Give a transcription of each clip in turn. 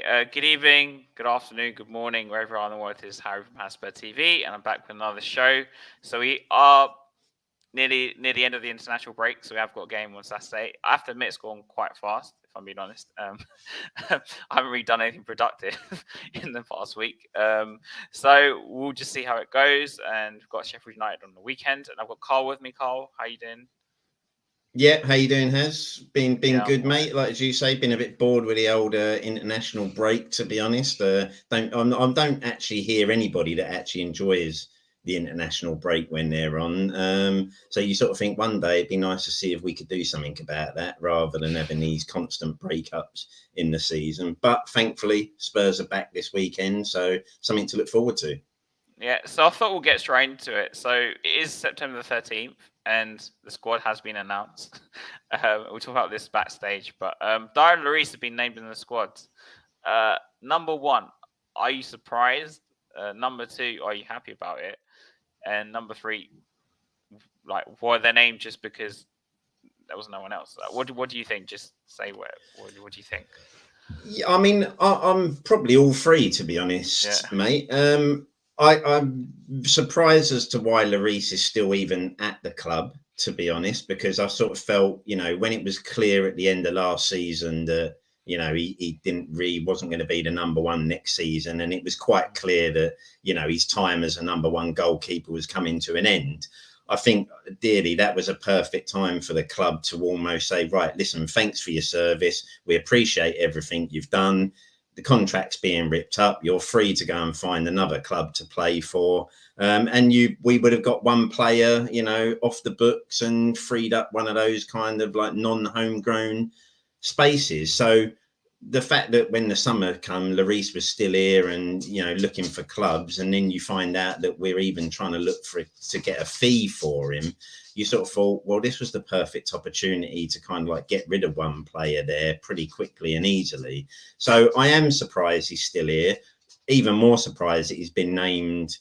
Good evening, good afternoon, good morning, wherever you are in the world. It is Harry from Spurs TV, and I'm back with another show. So we are near the end of the international break, so we have got a game on Saturday. I have to admit, it's gone quite fast, if I'm being honest. I haven't really done anything productive in the past week. So we'll just see how it goes. And we've got Sheffield United on the weekend, and I've got Carl with me. Carl, how you doing? Yeah, how you doing, Has? Been Yeah, good, mate. Like as you say, been a bit bored with the old international break. To be honest, don't actually hear anybody that actually enjoys the international break when they're on. So you sort of think one day it'd be nice to see if we could do something about that rather than having these constant breakups in the season. But thankfully, Spurs are back this weekend, so something to look forward to. Yeah, so I thought we'll get straight into it. So it is September the 13th, and the squad has been announced. We'll talk about this backstage, but Dier and Lloris have been named in the squad. Number one, are you surprised? Number two, are you happy about it? And number three, like, were they named just because there was no one else? What do you think? Just say what do you think? Yeah, I mean, I'm probably all three, to be honest, mate. I'm surprised as to why Lloris is still even at the club, to be honest, because I sort of felt, when it was clear at the end of last season that, he wasn't going to be the number one next season. And it was quite clear that, his time as a number one goalkeeper was coming to an end. I think dearly that was a perfect time for the club to almost say, right, listen, thanks for your service. We appreciate everything you've done. The contract's being ripped up. You're free to go and find another club to play for. We would have got one player, off the books and freed up one of those kind of like non-homegrown spaces. So the fact that when the summer come, Lloris was still here and, looking for clubs, and then you find out that we're even trying to look to get a fee for him, you sort of thought, well, this was the perfect opportunity to kind of like get rid of one player there pretty quickly and easily. So I am surprised he's still here. Even more surprised that he's been named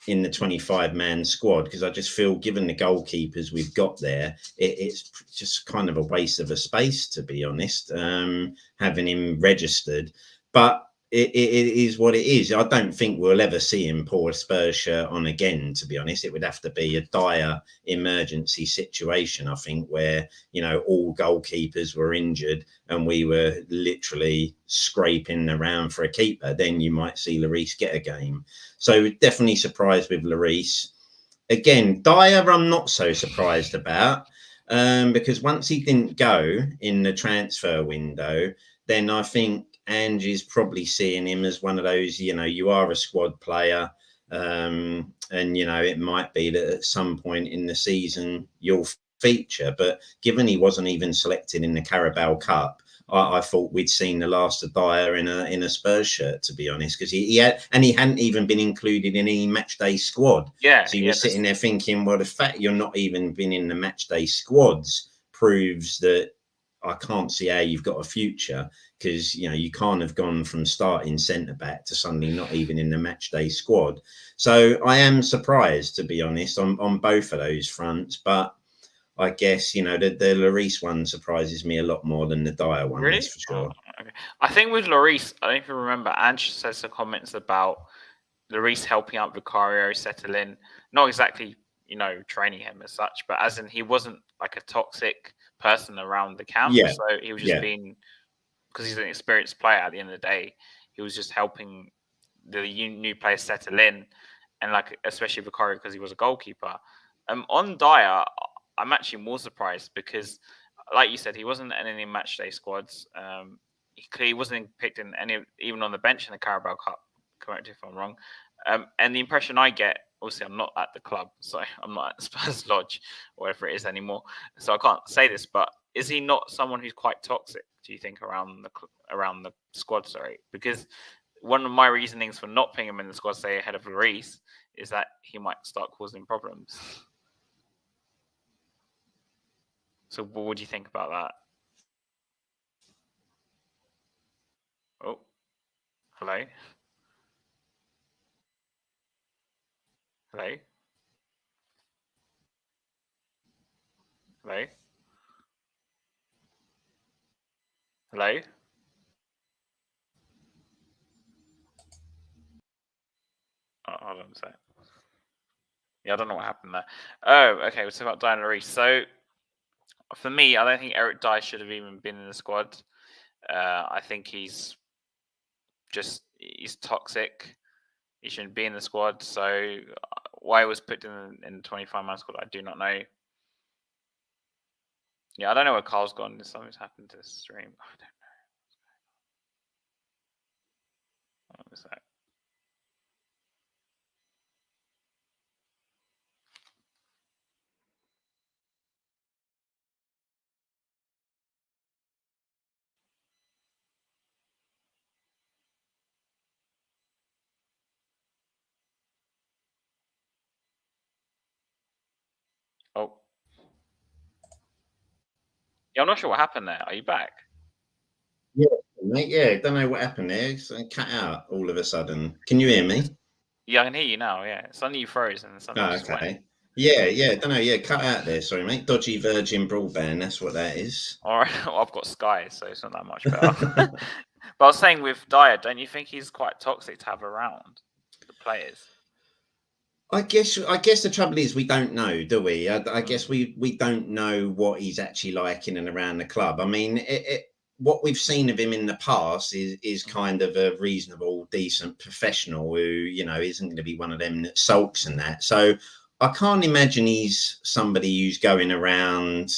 in the 25-man squad, because I just feel, given the goalkeepers we've got there, it's just kind of a waste of a space, to be honest, having him registered. But it is what it is. I don't think we'll ever see him pour a Spurs shirt on again, to be honest. It would have to be a dire emergency situation, I think, where, all goalkeepers were injured and we were literally scraping around for a keeper. Then you might see Lloris get a game. So definitely surprised with Lloris. Again, Dier, I'm not so surprised about, because once he didn't go in the transfer window, then I think Angie's probably seeing him as one of those, you are a squad player. And, it might be that at some point in the season you'll feature. But given he wasn't even selected in the Carabao Cup, I thought we'd seen the last of Dier in a Spurs shirt, to be honest, because he hadn't even been included in any match day squad. Yeah. So you were sitting there thinking, well, the fact you're not even been in the match day squads proves that I can't see how you've got a future, because you can't have gone from starting centre back to suddenly not even in the match day squad. So I am surprised, to be honest, on both of those fronts, but I guess, the Lloris one surprises me a lot more than the Dier one, Really? that's for sure. Oh, okay. I think with Lloris, I don't know if you remember, Ange said some comments about Lloris helping out Vicario settle in. Not exactly, training him as such, but as in he wasn't like a toxic person around the camp. Yeah. So he was just being, because he's an experienced player at the end of the day, he was just helping the new players settle in, and like especially Vicario because he was a goalkeeper. On Dier, I'm actually more surprised because, like you said, he wasn't in any match day squads. He wasn't picked in any, even on the bench in the Carabao Cup. Correct if I'm wrong. And the impression I get, obviously, I'm not at the club, so I'm not at Spurs Lodge or whatever it is anymore. So I can't say this, but is he not someone who's quite toxic? Do you think around the squad? Sorry, because one of my reasonings for not putting him in the squad, say ahead of Lloris, is that he might start causing problems. So what do you think about that? Oh, hello? Hello? Hello? Hello? Oh, hold on a sec. Yeah, I don't know what happened there. Oh, okay. We'll talk about Dier and Lloris. So, for me, I don't think Eric Dier should have even been in the squad. I think he's toxic. He shouldn't be in the squad. So, why he was put in the 25-man squad, I do not know. Yeah, I don't know where Carl's gone. Something's happened to the stream. I don't know. What was that? Oh. Yeah, I'm not sure what happened there. Are you back? Yeah, mate. Yeah, don't know what happened there. It's cut out all of a sudden. Can you hear me? Yeah, I can hear you now. Yeah, suddenly you froze and suddenly just okay. went. Yeah. Don't know. Yeah, cut out there. Sorry, mate. Dodgy Virgin broadband. That's what that is. All right. Well, I've got Sky, so it's not that much better. But I was saying with Dier, don't you think he's quite toxic to have around the players? I guess the trouble is we don't know, do we? I guess we don't know what he's actually like in and around the club. I mean, what we've seen of him in the past is kind of a reasonable, decent professional who, isn't going to be one of them that sulks and that. So I can't imagine he's somebody who's going around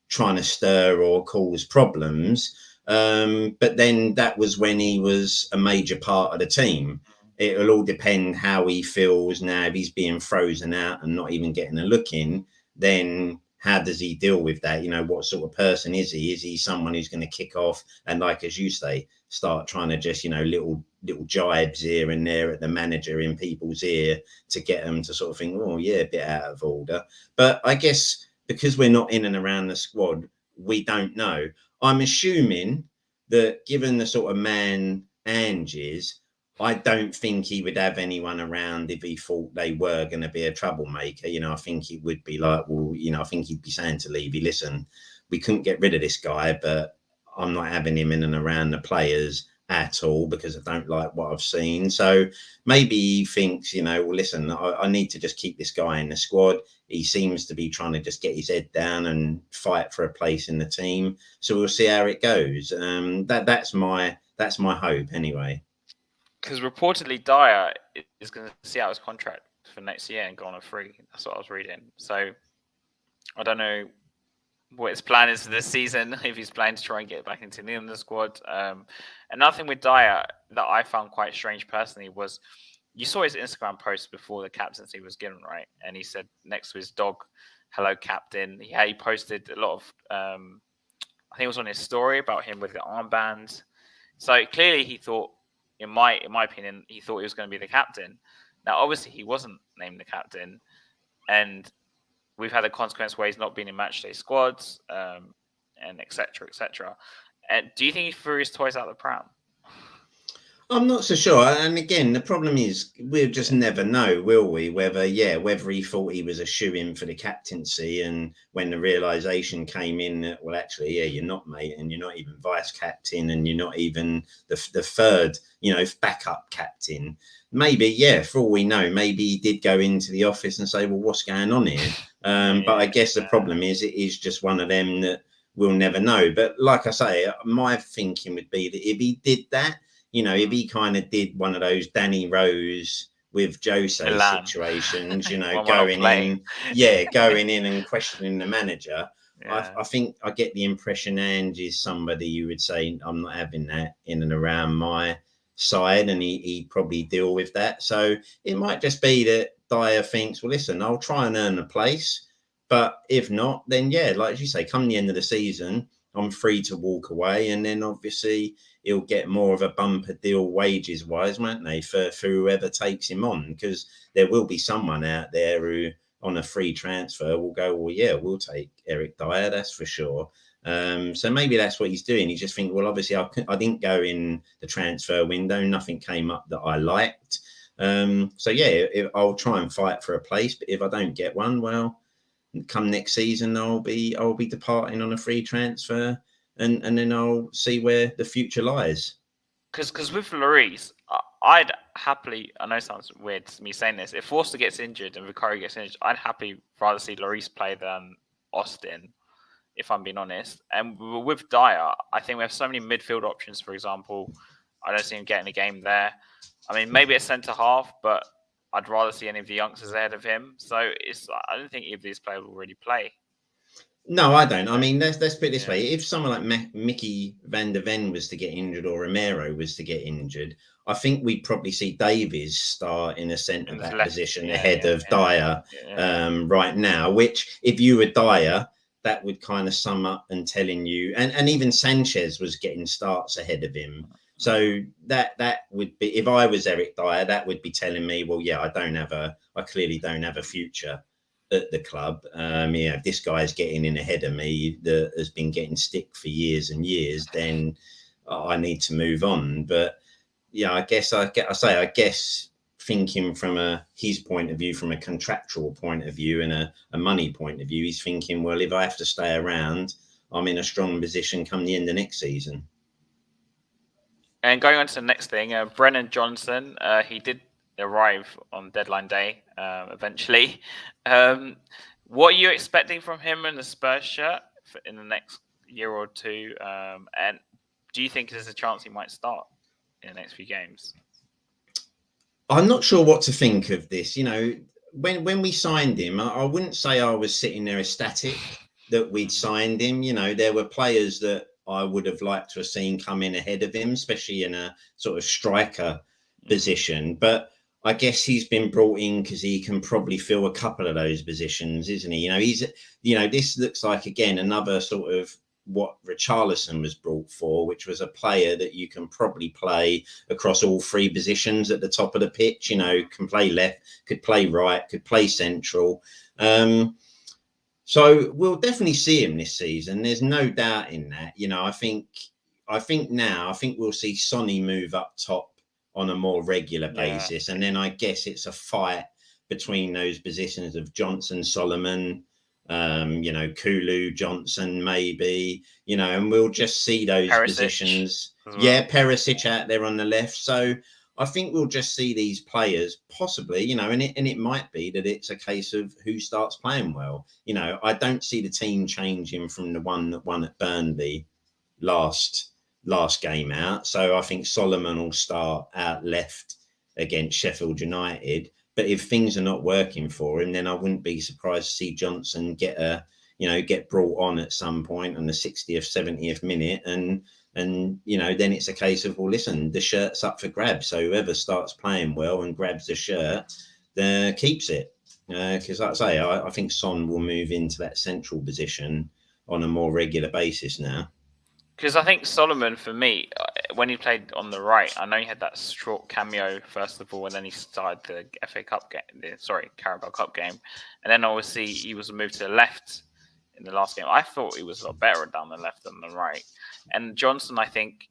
trying to stir or cause problems. But then that was when he was a major part of the team. It'll all depend how he feels now. If he's being frozen out and not even getting a look in, then how does he deal with that? What sort of person is he? Is he someone who's going to kick off and, like as you say, start trying to just little jibes here and there at the manager in people's ear to get them to sort of think, oh yeah, a bit out of order. But I guess because we're not in and around the squad, we don't know. I'm assuming that given the sort of man Ange is, I don't think he would have anyone around if he thought they were going to be a troublemaker. I think he would be like, well, I think he'd be saying to Levy, listen, we couldn't get rid of this guy, but I'm not having him in and around the players at all because I don't like what I've seen. So maybe he thinks, well, listen, I need to just keep this guy in the squad. He seems to be trying to just get his head down and fight for a place in the team. So we'll see how it goes. That's my hope anyway. Because reportedly Dier is going to see out his contract for next year and go on a free. That's what I was reading. So I don't know what his plan is for this season, if he's planning to try and get back into the squad. Another thing with Dier that I found quite strange personally was you saw his Instagram post before the captaincy was given, right? And he said next to his dog, "Hello, Captain." Yeah, he posted a lot of, I think it was on his story about him with the armband. So clearly he thought, in my opinion, he thought he was going to be the captain. Now, obviously, he wasn't named the captain, and we've had a consequence where he's not been in matchday squads, and etc. etc. And do you think he threw his toys out the pram? I'm not so sure. And again, the problem is we'll just never know, will we? Whether he thought he was a shoe-in for the captaincy, and when the realization came in that, well, actually, you're not, mate, and you're not even vice captain, and you're not even the third, backup captain. Maybe, for all we know, maybe he did go into the office and say, well, what's going on here? But I guess the problem is it is just one of them that we'll never know. But like I say, my thinking would be that if he did that, if he kind of did one of those Danny Rose with Jose situations, going in and questioning the manager, I think I get the impression Ange is somebody you would say, I'm not having that in and around my side, and he'd probably deal with that. So it might just be that Dier thinks, well, listen, I'll try and earn a place, but if not, then like you say, come the end of the season, I'm free to walk away, and then obviously he'll get more of a bumper deal wages wise, won't they, for whoever takes him on, because there will be someone out there who on a free transfer will go, well, yeah, we'll take Eric Dier, that's for sure. So maybe that's what he's doing. He's just thinking, well, obviously I didn't go in the transfer window, nothing came up that I liked. So I'll try and fight for a place, but if I don't get one, well, come next season I'll be departing on a free transfer, and then I'll see where the future lies. Because with Lloris, I'd happily, I know it sounds weird me saying this, if Forster gets injured and Vicario gets injured, I'd happily rather see Lloris play than Austin, if I'm being honest. And with Dier, I think we have so many midfield options, for example. I don't see him getting a game there. I mean, maybe a centre half, but I'd rather see any of the youngsters ahead of him. So I don't think either of these players will really play. No, I don't. I mean, let's put it this way. If someone like Mickey van der Ven was to get injured or Romero was to get injured, I think we'd probably see Davies start in a centre-back position ahead of Dier right now, which if you were Dier, that would kind of sum up and telling you, and even Sanchez was getting starts ahead of him. So that would be, if I was Eric Dier, that would be telling me, well, yeah, I clearly don't have a future at the club. If this guy's getting in ahead of me that has been getting stick for years and years, then I need to move on. But yeah, I guess thinking from his point of view, from a contractual point of view and a money point of view, he's thinking, well, if I have to stay around, I'm in a strong position come the end of next season. And going on to the next thing, Brennan Johnson, he did arrive on deadline day eventually. What are you expecting from him in the Spurs shirt in the next year or two? And do you think there's a chance he might start in the next few games? I'm not sure what to think of this. When we signed him, I wouldn't say I was sitting there ecstatic that we'd signed him. There were players that I would have liked to have seen come in ahead of him, especially in a sort of striker position. But I guess he's been brought in because he can probably fill a couple of those positions, isn't he? This looks like, again, another sort of what Richarlison was brought for, which was a player that you can probably play across all three positions at the top of the pitch. Can play left, could play right, could play central. So we'll definitely see him this season. There's no doubt in that. I think we'll see Sonny move up top on a more regular basis. And then I guess it's a fight between those positions of Johnson, Solomon, Kulu, Johnson, maybe, and we'll just see those positions. Well. Yeah, Perisic out there on the left. So I think we'll just see these players possibly, and it might be that it's a case of who starts playing well. I don't see the team changing from the one that won at Burnley last game out. So I think Solomon will start out left against Sheffield United. But if things are not working for him, then I wouldn't be surprised to see Johnson get brought on at some point on the 60th, 70th minute. And then it's a case of, well, listen, the shirt's up for grabs. So whoever starts playing well and grabs the shirt, keeps it. Because like I say, I think Son will move into that central position on a more regular basis now. Because I think Solomon, for me, when he played on the right, I know he had that short cameo first of all, and then he started the Carabao Cup game, and then obviously he was moved to the left in the last game. I thought he was a lot better down the left than the right. And Johnson, I think,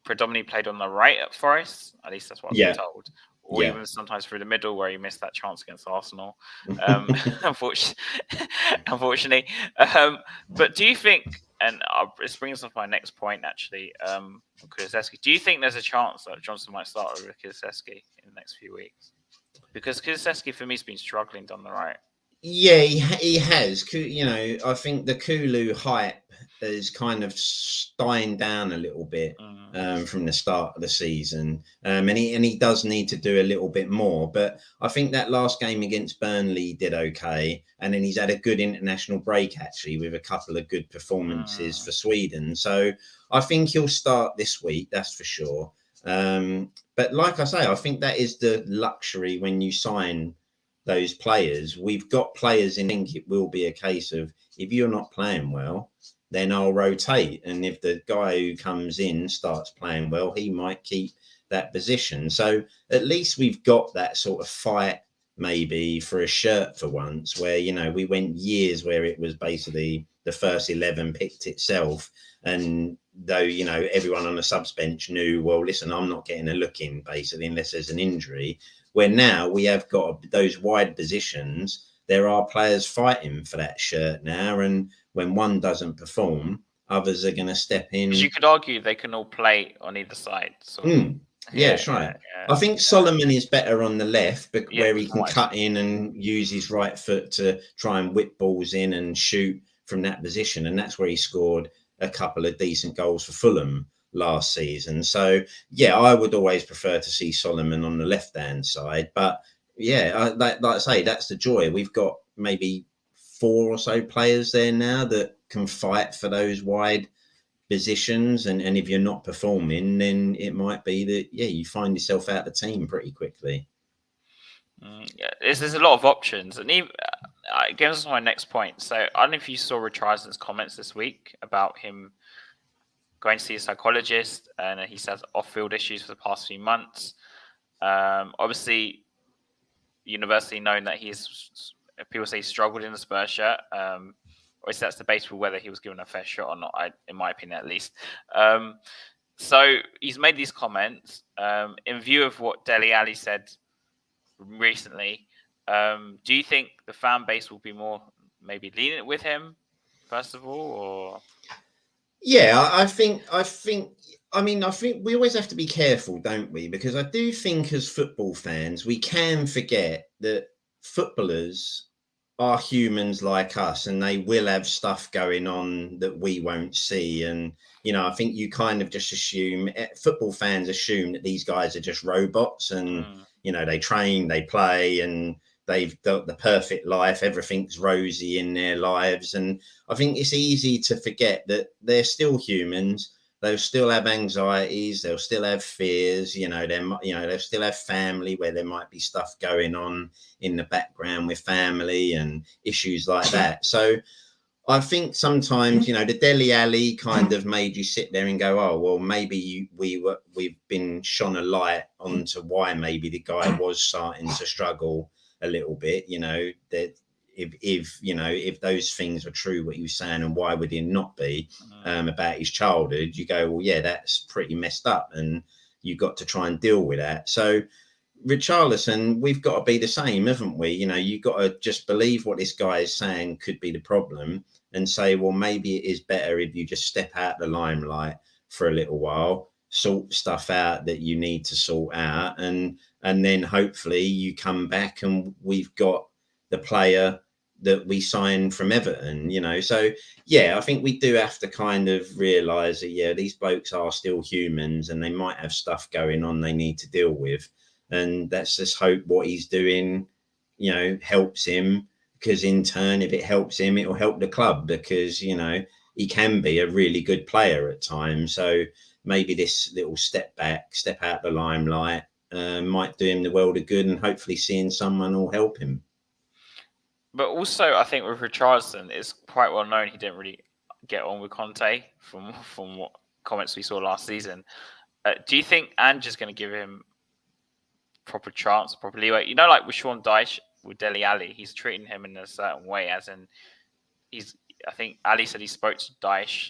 predominantly played on the right at Forest. At least that's what I've been told. Or even sometimes through the middle where he missed that chance against Arsenal, unfortunately. But do you think, and this brings us to my next point, actually, Kulusevski, do you think there's a chance that Johnson might start with Kulusevski in the next few weeks? Because Kulusevski, for me, has been struggling down the right. Yeah, he has. I think the Kulu hype has kind of dying down a little bit from the start of the season, and he does need to do a little bit more. But I think that last game against Burnley did okay, and then he's had a good international break actually with a couple of good performances for Sweden. So I think he'll start this week, that's for sure. But like I say, I think that is the luxury when you sign those players. We've got players in. I think it will be a case of, if you're not playing well, then I'll rotate. And if the guy who comes in starts playing well, he might keep that position. So at least we've got that sort of fight maybe for a shirt for once, where, we went years where it was basically the first 11 picked itself. And though, everyone on the subs bench knew, well, listen, I'm not getting a look in basically unless there's an injury. Where now we have got those wide positions, there are players fighting for that shirt now. And when one doesn't perform, others are going to step in. Because you could argue they can all play on either side. So. Yeah, that's right. I think Solomon is better on the left, where he can cut in and use his right foot to try and whip balls in and shoot from that position. And that's where he scored a couple of decent goals for Fulham last season. So, yeah, I would always prefer to see Solomon on the left-hand side. But, yeah, like I say, that's the joy. We've got maybe 4 or so players there now that can fight for those wide positions, and if you're not performing, then it might be that you find yourself out of the team pretty quickly. There's a lot of options, and even it gives us my next point. So I don't know if you saw Richarlison's comments this week about him going to see a psychologist, and he says off-field issues for the past few months. Obviously, universally known that people say he struggled in the Spurs shirt. Obviously, that's debatable whether he was given a fair shot or not, in my opinion, at least. So he's made these comments in view of what Dele Alli said recently. Do you think the fan base will be more maybe lenient with him, first of all, or? Yeah, I think we always have to be careful, don't we? Because I do think as football fans, we can forget that footballers are humans like us, and they will have stuff going on that we won't see. And, I think you kind of just assume, football fans assume that these guys are just robots and, they train, they play, and they've got the perfect life. Everything's rosy in their lives. And I think it's easy to forget that they're still humans. They'll still have anxieties. They'll still have fears. They'll still have family where there might be stuff going on in the background with family and issues like that. So I think sometimes, the Dele Alli kind of made you sit there and go, oh, well, maybe we've been shone a light onto why maybe the guy was starting to struggle a little bit. That if those things are true, what he was saying, and why would he not be about his childhood, you go, well, yeah, that's pretty messed up, and you've got to try and deal with that. So Richarlison, we've got to be the same, haven't we? You've got to just believe what this guy is saying could be the problem, and say, well, maybe it is better if you just step out the limelight for a little while, sort stuff out that you need to sort out, and then hopefully you come back and we've got the player that we signed from Everton, So, yeah, I think we do have to kind of realise that, these blokes are still humans, and they might have stuff going on they need to deal with. And let's just hope what he's doing, helps him, because in turn, if it helps him, it will help the club, because, he can be a really good player at times. So maybe this little step out the limelight might do him the world of good, and hopefully seeing someone will help him. But also, I think with Richarlison, it's quite well known he didn't really get on with Conte from what comments we saw last season. Do you think Ange is going to give him proper chance, proper leeway? Like with Sean Dyche, with Dele Alli, he's treating him in a certain way, as in I think Ali said he spoke to Dyche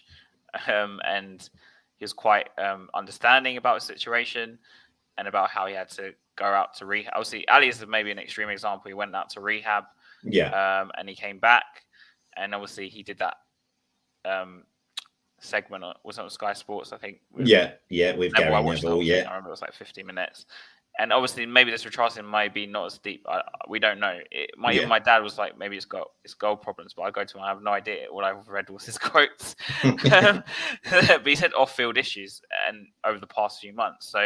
and he was quite understanding about the situation and about how he had to go out to rehab. Obviously, Ali is maybe an extreme example. He went out to rehab. And he came back, and obviously he did that segment. Was on Sky Sports, I think. With Gary Neville. I remember it was like 50 minutes. And obviously, maybe this Richarlison might be not as deep. We don't know. Even my dad was like, maybe it's goal problems, but I go to him, I have no idea. All I've read was his quotes. But he said off-field issues and over the past few months. So,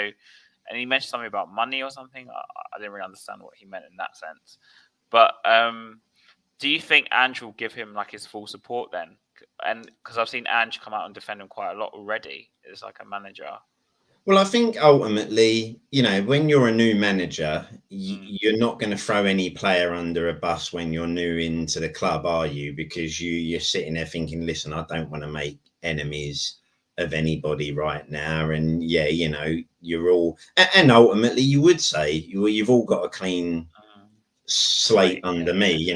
and he mentioned something about money or something. I didn't really understand what he meant in that sense. But do you think Ange will give him like his full support then? And because I've seen Ange come out and defend him quite a lot already as like a manager. Well, I think ultimately, when you're a new manager, you're not going to throw any player under a bus when you're new into the club, are you? Because you're sitting there thinking, listen, I don't want to make enemies of anybody right now. And you're all, and ultimately you would say, you've all got a clean slate under me.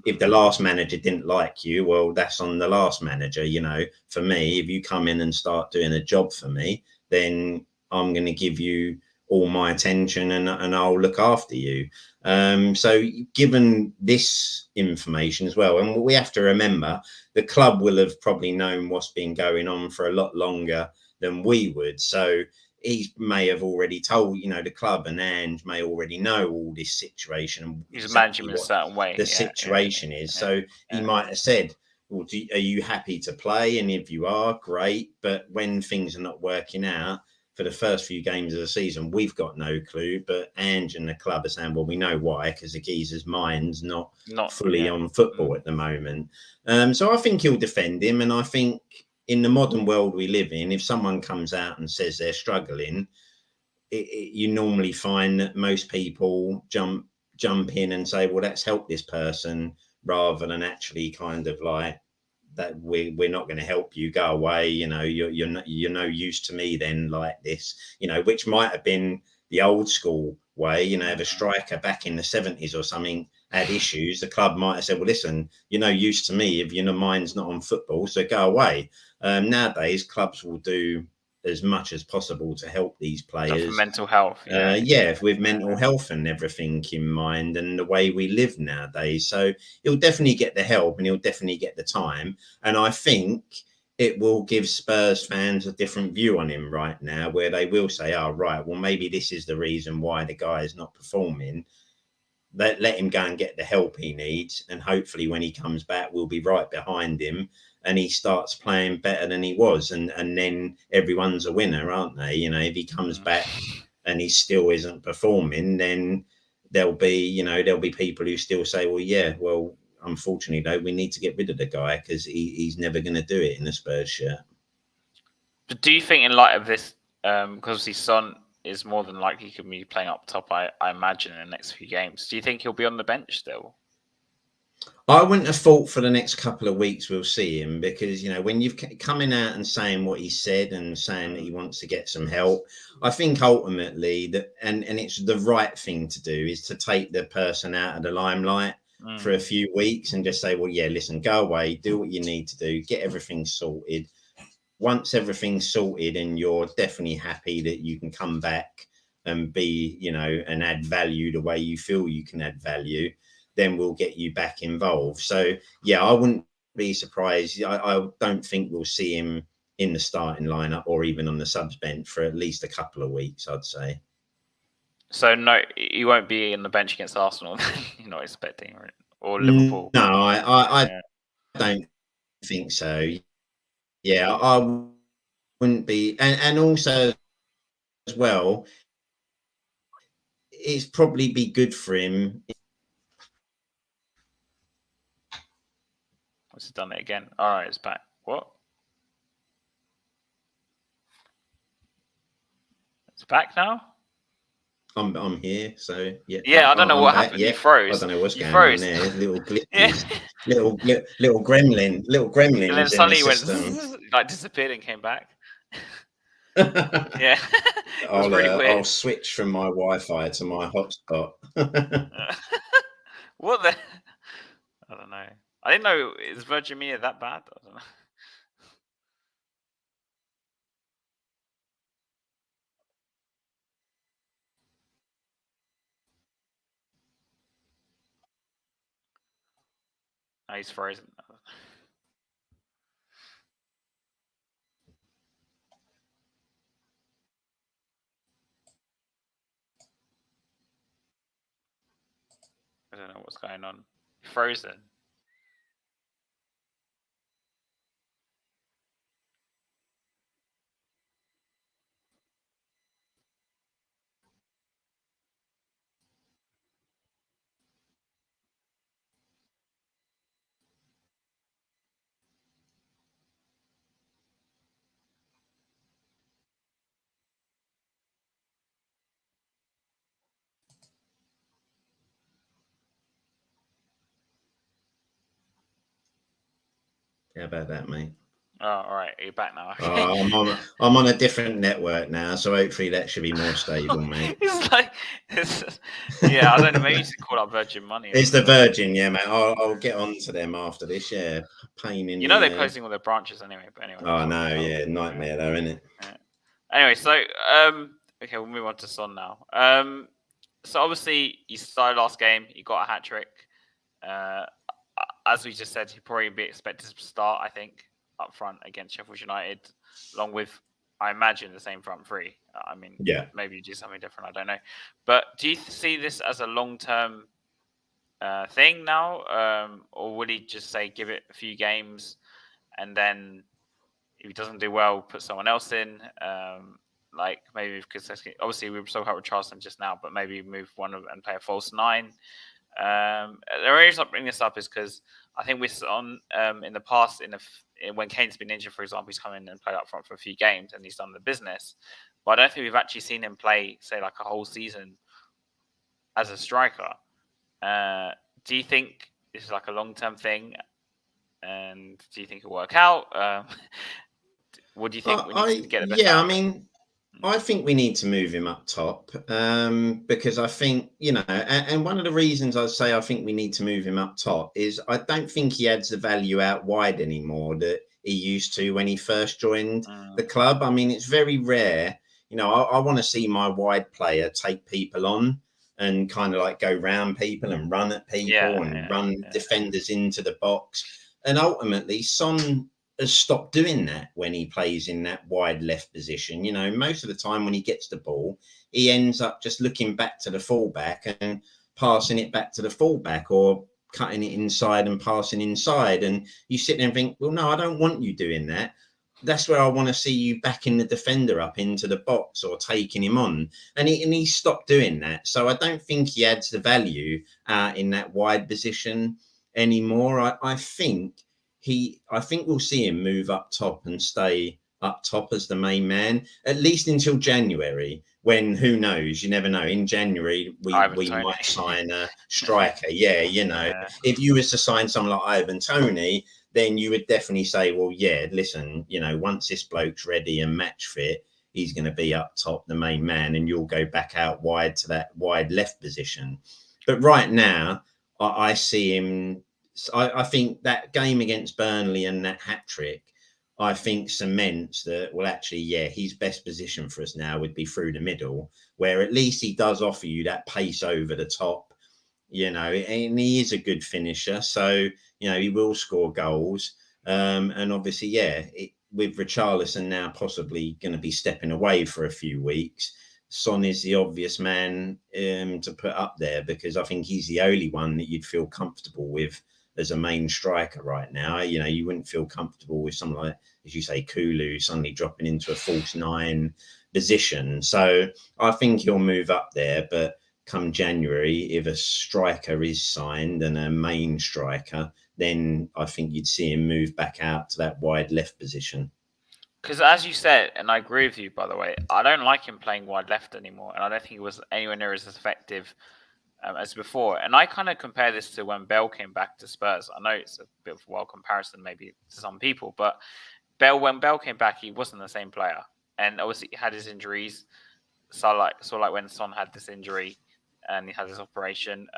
If the last manager didn't like you, well, that's on the last manager. For me, if you come in and start doing a job for me, then I'm going to give you all my attention and I'll look after you. So given this information as well, and we have to remember, the club will have probably known what's been going on for a lot longer than we would. So he may have already told, the club, and Ange may already know all this situation and He's managing in a certain way. The situation is. So he might have said, well, are you happy to play? And if you are, great. But when things are not working out for the first few games of the season, we've got no clue. But Ange and the club are saying, well, we know why, because the geezer's mind's not fully on football at the moment. So I think he'll defend him. And I think in the modern world we live in, if someone comes out and says they're struggling, you normally find that most people jump in and say, well, let's help this person, rather than actually kind of like that we're not going to help you, go away, you're no use to me then, like this, which might have been the old school way. If a striker back in the 70s or something had issues, the club might have said, well, listen, you're no use to me if your mind's not on football, so go away. Nowadays clubs will do as much as possible to help these players. For mental health. With mental health and everything in mind, and the way we live nowadays. So he'll definitely get the help and he'll definitely get the time. And I think it will give Spurs fans a different view on him right now, where they will say, oh, right, well, maybe this is the reason why the guy is not performing. Let him go and get the help he needs. And hopefully when he comes back, we'll be right behind him and he starts playing better than he was. And then everyone's a winner, aren't they? If he comes back and he still isn't performing, then there'll be people who still say, well, unfortunately, though, we need to get rid of the guy because he's never going to do it in a Spurs shirt. But do you think, in light of this, because obviously Son is more than likely could be playing up top, I imagine, in the next few games, do you think he'll be on the bench still? I wouldn't have thought for the next couple of weeks we'll see him, because, when you've coming out and saying what he said and saying that he wants to get some help, I think ultimately that, and it's the right thing to do, is to take the person out of the limelight for a few weeks and just say, well, yeah, listen, go away, do what you need to do, get everything sorted. Once everything's sorted and you're definitely happy that you can come back and be, and add value the way you feel you can add value, then we'll get you back involved. So, yeah, I wouldn't be surprised. I don't think we'll see him in the starting lineup or even on the subs bench for at least a couple of weeks, I'd say. So, no, he won't be in the bench against Arsenal, you're not expecting, or Liverpool? No, I don't think so. Yeah, I wouldn't be. And also, as well, it's probably be good for him. It's done it again. All right, it's back. What? It's back now? I'm here, so yeah. Yeah, I don't know what happened. You froze. I don't know what's going on there. Little glitches, little gremlins. And then suddenly went like disappeared and came back. Yeah, I'll I'll switch from my Wi-Fi to my hotspot. What the? I don't know. I didn't know. Is Virgin Media that bad? I don't know. No, he's frozen. I don't know what's going on. Frozen. How about that, mate? Oh, all right. You're back now. I'm on a different network now, so hopefully that should be more stable, mate. Yeah, I don't know. Maybe you should call up Virgin Money. It's the Virgin, yeah, mate. I'll get on to them after this. Yeah, pain in. They're closing all their branches anyway. But anyway. Oh no, yeah, nightmare though, isn't it? Yeah. Anyway, so okay, we'll move on to Son now. So obviously you started last game. You got a hat trick. As we just said, he'd probably be expected to start, I think, up front against Sheffield United, along with I imagine the same front three. I mean, Yeah. maybe you do something different. I don't know. But do you see this as a long-term thing now, or would he just say give it a few games and then if he doesn't do well, put someone else in? Like maybe because obviously we saw how Richarlison just now, but maybe move one and play a false nine. The reason I bring this up is because I think we're on in the past when Kane's been injured, for example, he's come in and played up front for a few games and he's done the business. But I don't think we've actually seen him play, say, like a whole season as a striker. Do you think this is like a long-term thing? And do you think it'll work out? What do you think we need to get the best out of him? I think we need to move him up top because I think, and one of the reasons I say I think we need to move him up top is I don't think he adds the value out wide anymore that he used to when he first joined the club. I mean, it's very rare. I want to see my wide player take people on and kind of like go round people and run at people and run defenders into the box. And ultimately, Son has stopped doing that when he plays in that wide left position. Most of the time when he gets the ball, he ends up just looking back to the fullback and passing it back to the fullback or cutting it inside and passing inside. And you sit there and think, well, no, I don't want you doing that. That's where I want to see you backing the defender up into the box or taking him on. And he stopped doing that. So I don't think he adds the value in that wide position anymore. I think we'll see him move up top and stay up top as the main man, at least until January, when who knows, you never know. In January, we might sign a striker. If you was to sign someone like Ivan Toney, then you would definitely say, well, yeah, listen, once this bloke's ready and match fit, he's going to be up top, the main man, and you'll go back out wide to that wide left position. But right now, I see him. I think that game against Burnley and that hat-trick, I think cements that, well, actually, his best position for us now would be through the middle, where at least he does offer you that pace over the top, and he is a good finisher. So, he will score goals. And obviously, with Richarlison now possibly going to be stepping away for a few weeks, Son is the obvious man to put up there because I think he's the only one that you'd feel comfortable with as a main striker right now. You wouldn't feel comfortable with someone like, as you say, Kulu suddenly dropping into a false nine position. So I think he'll move up there. But come January, if a striker is signed and a main striker, then I think you'd see him move back out to that wide left position. Because as you said, and I agree with you, by the way, I don't like him playing wide left anymore. And I don't think he was anywhere near as effective as before. And I kind of compare this to when Bell came back to Spurs. I know it's a bit of a wild comparison maybe to some people, but when Bell came back, he wasn't the same player. And obviously he had his injuries. So like when Son had this injury and he had this operation,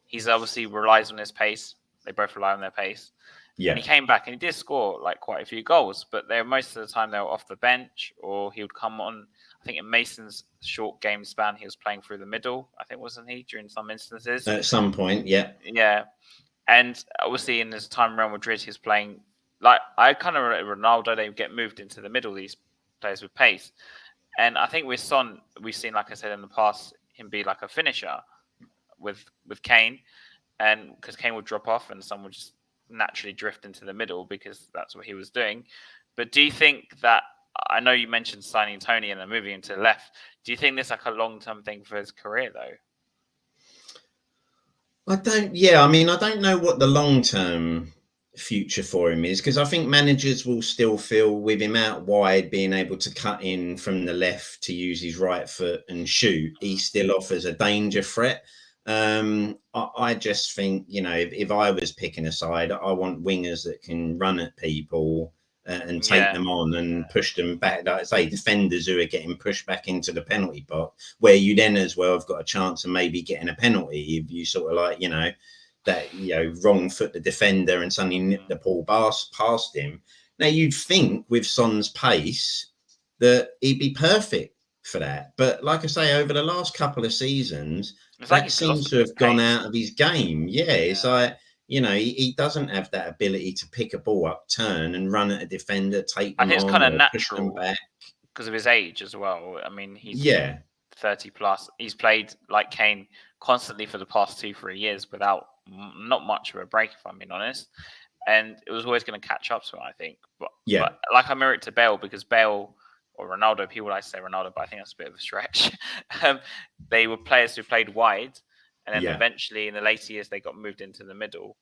he's obviously relies on his pace. They both rely on their pace. Yeah. And he came back and he did score like quite a few goals, but most of the time they were off the bench or he would come on. I think in Mason's short game span, he was playing through the middle, I think, wasn't he, during some instances? At some point, yeah. Yeah. And obviously in his time around Madrid, he was playing like I kind of Ronaldo, they get moved into the middle, these players with pace. And I think with Son, we've seen, like I said in the past, him be like a finisher with Kane. And because Kane would drop off and Son would just naturally drift into the middle because that's what he was doing. But do you think that, I know you mentioned signing Toney and then moving him to the left, do you think this is like a long-term thing for his career though? I don't know what the long-term future for him is because I think managers will still feel with him out wide, being able to cut in from the left to use his right foot and shoot, he still offers a danger threat. I just think, if I was picking a side, I want wingers that can run at people and take them on and push them back. Like I say, defenders who are getting pushed back into the penalty box, where you then as well have got a chance of maybe getting a penalty if you sort of like, wrong foot the defender and suddenly nip the ball past him. Now you'd think with Son's pace that he'd be perfect for that, but like I say, over the last couple of seasons, that seems to have gone out of his game. It's like he doesn't have that ability to pick a ball up, turn and run at a defender, take them I think on, it's kind of or push them natural back. because of his age as well. I mean, he's 30 plus. He's played like Kane constantly for the past 2-3 years without not much of a break, if I'm being honest. And it was always going to catch up to him, I think. But like I mirror it to Bale, because Bale or Ronaldo, people like to say Ronaldo, but I think that's a bit of a stretch. They were players who played wide, and then eventually in the later years they got moved into the middle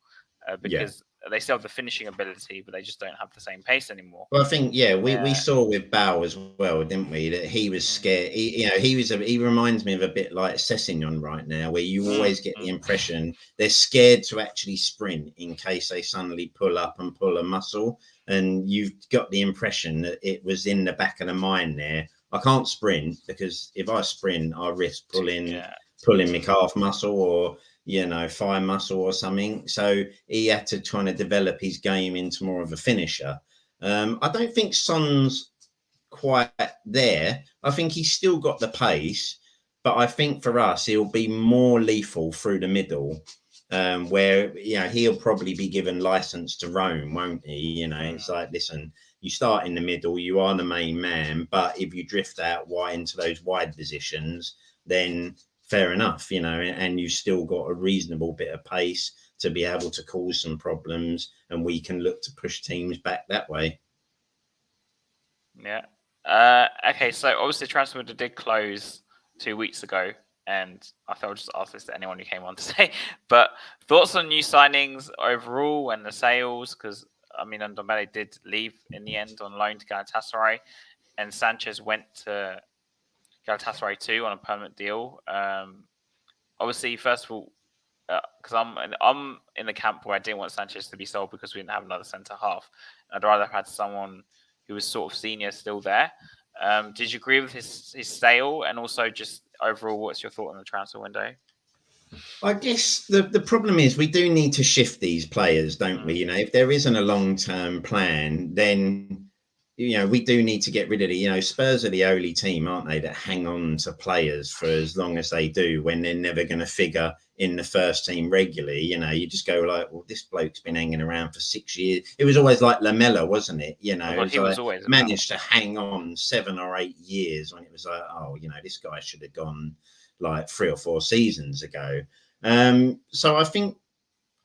because they still have the finishing ability, but they just don't have the same pace anymore. Well, I think we saw with Bale as well, didn't we? That he was scared. He reminds me of a bit like Sessegnon right now, where you always get the impression they're scared to actually sprint in case they suddenly pull up and pull a muscle, and you've got the impression that it was in the back of the mind there. I can't sprint because if I sprint, I risk pulling my calf muscle or thigh muscle or something. So he had to try to develop his game into more of a finisher. I don't think Son's quite there. I think he's still got the pace, but I think for us he'll be more lethal through the middle, where he'll probably be given license to roam, won't he? It's like, listen, you start in the middle, you are the main man, but if you drift out wide into those wide positions, then fair enough, and you've still got a reasonable bit of pace to be able to cause some problems, and we can look to push teams back that way. Yeah. Okay, so obviously the transfer window did close 2 weeks ago, and I thought I'd just ask this to anyone who came on today. But thoughts on new signings overall and the sales? Because, I mean, Ndombele did leave in the end on loan to Galatasaray, and Sanchez went to Galatasaray too on a permanent deal. Obviously, first of all, because I'm in the camp where I didn't want Sanchez to be sold because we didn't have another centre half. I'd rather have had someone who was sort of senior still there. Did you agree with his sale? And also, just overall, what's your thought on the transfer window? I guess the problem is we do need to shift these players, don't we? If there isn't a long-term plan, then we do need to get rid of Spurs are the only team, aren't they, that hang on to players for as long as they do when they're never going to figure in the first team regularly. You just go like, well, this bloke's been hanging around for 6 years. It was always like Lamella, wasn't it? He was always managed to hang on 7 or 8 years when it was like, oh, this guy should have gone like 3 or 4 seasons ago. So I think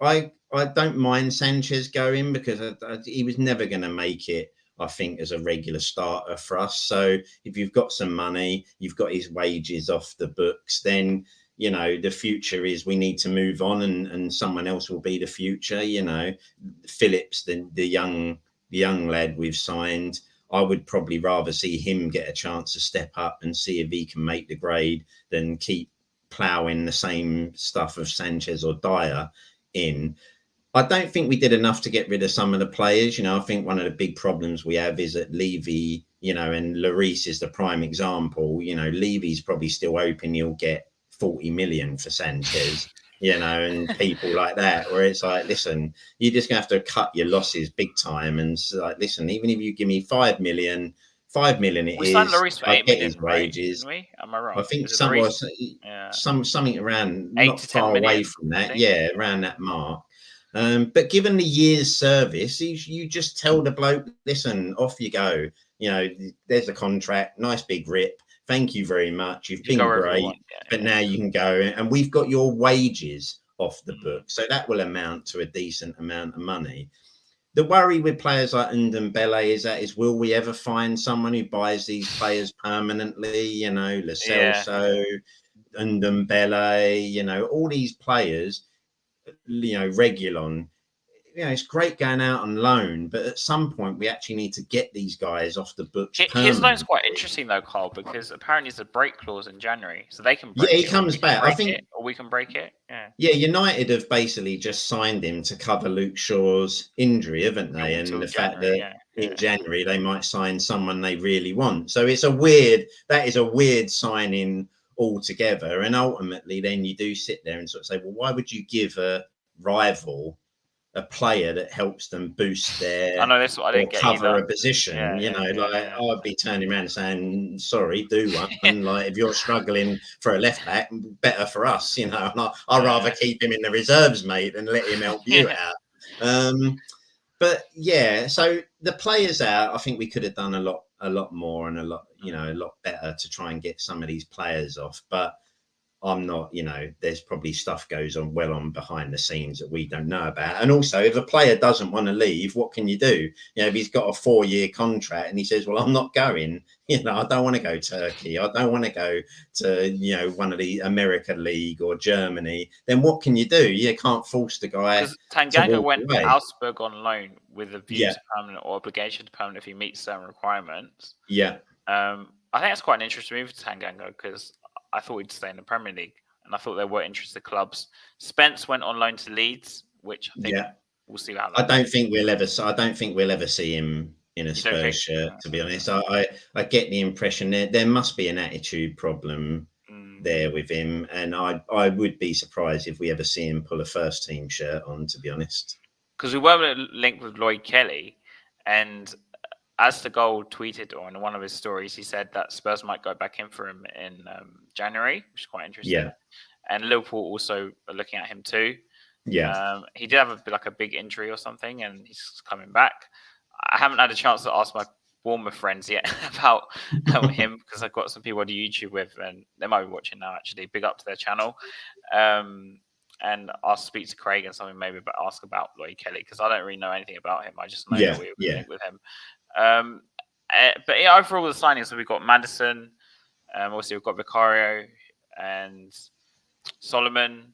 I don't mind Sanchez going because he was never going to make it, I think, as a regular starter for us. So if you've got some money, you've got his wages off the books, then, the future is we need to move on and someone else will be the future. Phillips, the young lad we've signed, I would probably rather see him get a chance to step up and see if he can make the grade than keep ploughing the same stuff of Sanchez or Dier in. I don't think we did enough to get rid of some of the players. I think one of the big problems we have is that Levy, and Lloris is the prime example. Levy's probably still hoping he'll get 40 million for Sanchez, and people like that, where it's like, listen, you're just going to have to cut your losses big time. And it's like, listen, even if you give me 5 million it is. Signed Lloris for 8 million, his wages. Right? Am I wrong? I think something around not far away from that. Yeah, around that mark. But given the year's service, you just tell the bloke, listen, off you go. There's a contract, nice big rip. Thank you very much. You've been great, but now you can go. And we've got your wages off the book. So that will amount to a decent amount of money. The worry with players like Ndombele is will we ever find someone who buys these players permanently? Lo Celso, Ndombele, all these players, Reguilon. It's great going out on loan, but at some point we actually need to get these guys off the books. His loan's quite interesting though, Carl, because apparently there's a break clause in January, so they can break he comes back. I think, or we can break it. Yeah, United have basically just signed him to cover Luke Shaw's injury, haven't they? And the fact that in January they might sign someone they really want. So that is a weird signing altogether. And ultimately, then you do sit there and sort of say, well, why would you give a rival a player that helps them boost their I know that's what I didn't get cover either. a position. I'd be turning around and saying, sorry, do one. Like, if you're struggling for a left back, better for us, and I'd rather keep him in the reserves, mate, than let him help you out. But yeah, so the players out, I think we could have done a lot more and a lot better to try and get some of these players off. But I'm not, there's probably stuff goes on behind the scenes that we don't know about. And also, if a player doesn't want to leave, what can you do? If he's got a 4-year contract and he says, well, I'm not going, I don't want to go Turkey. I don't want to go to, one of the America League or Germany. Then what can you do? You can't force the guy. Because Tanganga went away. to Augsburg on loan with a view to permanent or obligation to permanent if he meets certain requirements. Yeah. I think that's quite an interesting move for Tanganga because I thought he'd stay in the Premier League, and I thought there were interested clubs. Spence went on loan to Leeds, which I think we'll see how. I don't think we'll ever see him in a Spurs shirt. To be honest, I get the impression there must be an attitude problem there with him, and I would be surprised if we ever see him pull a first team shirt on. To be honest, because we were linked with Lloyd Kelly, and as the goal tweeted on one of his stories, he said that Spurs might go back in for him in January, which is quite interesting. Yeah. And Liverpool also are looking at him too. Yeah. He did have a big injury or something, and he's coming back. I haven't had a chance to ask my Bournemouth friends yet about him because I've got some people to YouTube with, and they might be watching now. Actually, big up to their channel. And I'll speak to Craig and something maybe, but ask about Lloyd Kelly because I don't really know anything about him. I just know that we were linked with him. But overall, the signings, so we've got Maddison, obviously we've got Vicario and Solomon,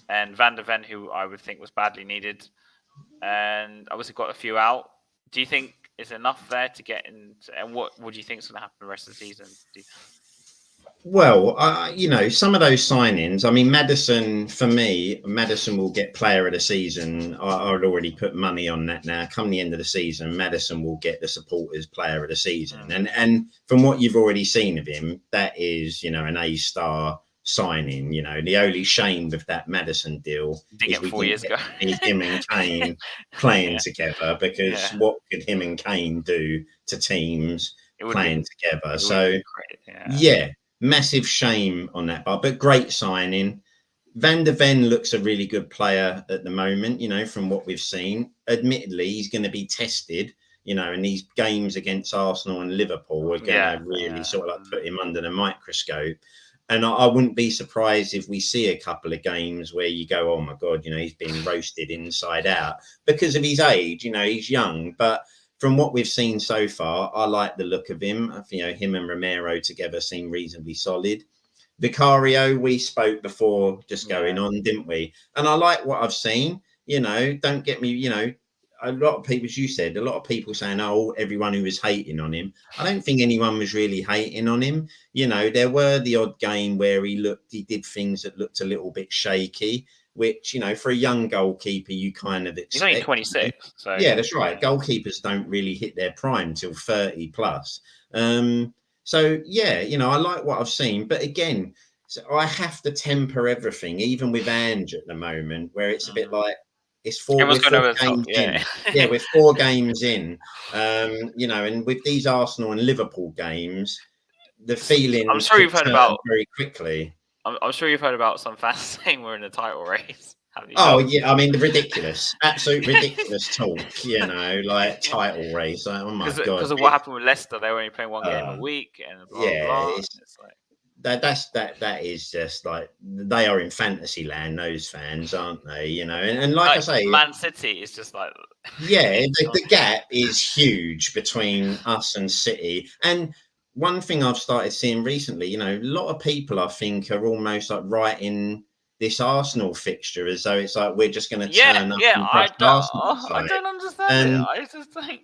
and Van der Ven, who I would think was badly needed, and obviously got a few out. Do you think it's enough there to get in? And what do you think is going to happen the rest of the season? Well, some of those signings, I mean, for me, Maddison will get player of the season. I'd already put money on that now. Come the end of the season, Maddison will get the supporters player of the season. And from what you've already seen of him, that is, an A-star signing. The only shame with that Maddison deal is we 4 years ago. him and Kane playing together, because what could him and Kane do to teams playing together? So, massive shame on that part, but great signing. Van der Ven looks a really good player at the moment, from what we've seen. Admittedly, he's going to be tested, and these games against Arsenal and Liverpool are going to really sort of put him under the microscope. And I wouldn't be surprised if we see a couple of games where you go, oh my God, he's been roasted inside out because of his age. He's young, but from what we've seen so far, I like the look of him. Him and Romero together seem reasonably solid. Vicario, we spoke before just going on, didn't we? And I like what I've seen. Don't get me, a lot of people, as you said, a lot of people saying, oh, everyone who was hating on him. I don't think anyone was really hating on him. There were the odd game where he did things that looked a little bit shaky, which, for a young goalkeeper, you kind of expect. He's only 26. So yeah, that's right. Goalkeepers don't really hit their prime till 30 plus. So, I like what I've seen. But again, I have to temper everything, even with Ange at the moment, where it's a bit like, it's we're 4 games in. We're 4 games in. And with these Arsenal and Liverpool games, the feeling I'm sure you've heard about very quickly. I'm sure you've heard about some fans saying we're in a title race. Oh, yeah. I mean, the ridiculous, absolute ridiculous talk, like title race. Like, oh, my God. Because of what happened with Leicester, they were only playing 1 game a week. And blah, blah. It's like... That is just like, they are in fantasy land, those fans, aren't they? And like I say, Man City is just like, the gap is huge between us and City. And one thing I've started seeing recently, a lot of people I think are almost like writing this Arsenal fixture as though it's like we're just going to turn up. I don't understand it.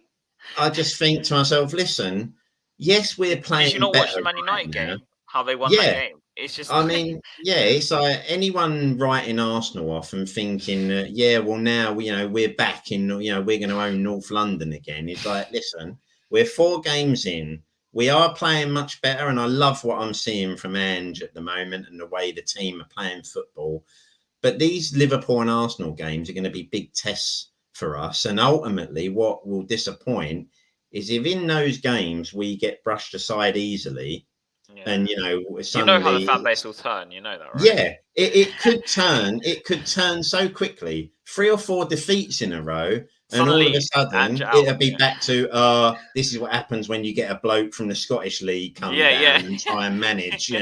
I just think to myself, listen, yes, we're playing. Did you not watch the Man United game? How they won that game? It's just. I mean, it's like anyone writing Arsenal off and thinking, now we're back in, we're going to own North London again. It's like, listen, we're 4 games in. We are playing much better, and I love what I'm seeing from Ange at the moment and the way the team are playing football. But these Liverpool and Arsenal games are going to be big tests for us. And ultimately, what will disappoint is if in those games we get brushed aside easily, and how the suddenly, fan base will turn. You know that, right? yeah, it could turn. It could turn so quickly. 3 or 4 defeats in a row, and all of a Suddenly, sudden, out. it'll be back to this is what happens when you get a bloke from the Scottish League come down and try and manage.